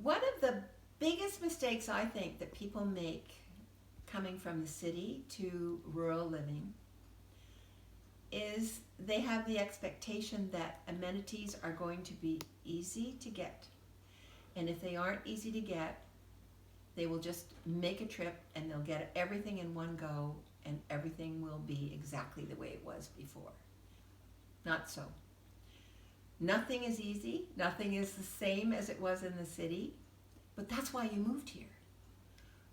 One of the biggest mistakes I think that people make coming from the city to rural living is they have the expectation that amenities are going to be easy to get. And if they aren't easy to get, they will just make a trip and they'll get everything in one go and everything will be exactly the way it was before. Not so. Nothing is easy. Nothing is the same as it was in the city. But that's why you moved here.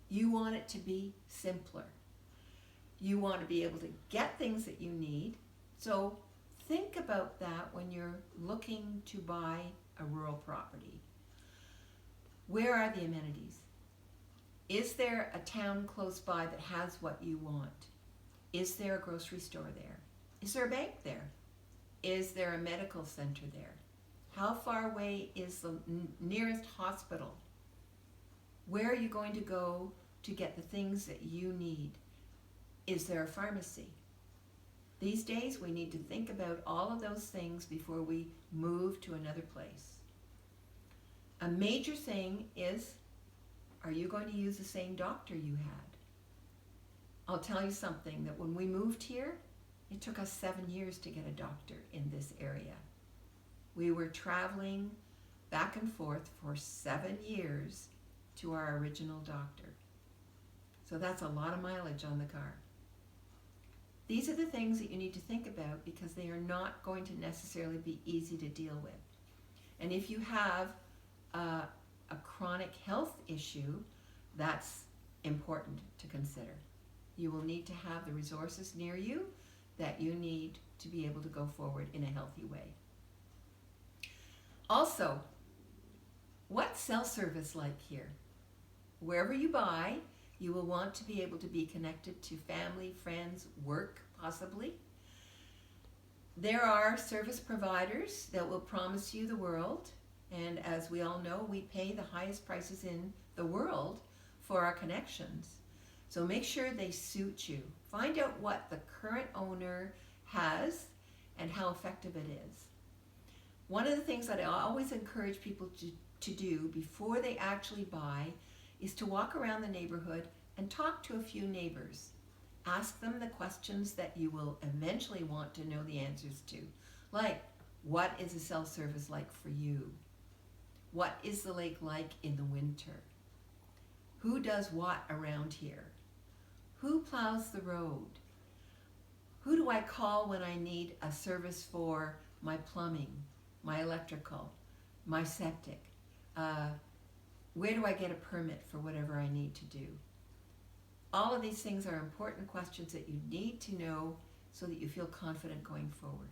You want it to be simpler. You want to be able to get things that you need. So think about that when you're looking to buy a rural property. Where are the amenities? Is there a town close by that has what you want? Is there a grocery store there? Is there a bank there? Is there a medical center there? How far away is the nearest hospital? Where are you going to go to get the things that you need? Is there a pharmacy? These days we need to think about all of those things before we move to another place. A major thing is, are you going to use the same doctor you had? I'll tell you something, that when we moved here, it took us 7 years to get a doctor in this area. We were traveling back and forth for 7 years to our original doctor. So that's a lot of mileage on the car. These are the things that you need to think about because they are not going to necessarily be easy to deal with. And if you have a chronic health issue, that's important to consider. You will need to have the resources near you that you need to be able to go forward in a healthy way. Also, what's cell service like here? Wherever you buy, you will want to be able to be connected to family, friends, work, possibly. There are service providers that will promise you the world, and as we all know, we pay the highest prices in the world for our connections. So make sure they suit you. Find out what the current owner has and how effective it is. One of the things that I always encourage people to do before they actually buy is to walk around the neighborhood and talk to a few neighbors. Ask them the questions that you will eventually want to know the answers to. Like, what is a cell service like for you? What is the lake like in the winter? Who does what around here? Who plows the road? Who do I call when I need a service for my plumbing, my electrical, my septic? Where do I get a permit for whatever I need to do? All of these things are important questions that you need to know so that you feel confident going forward.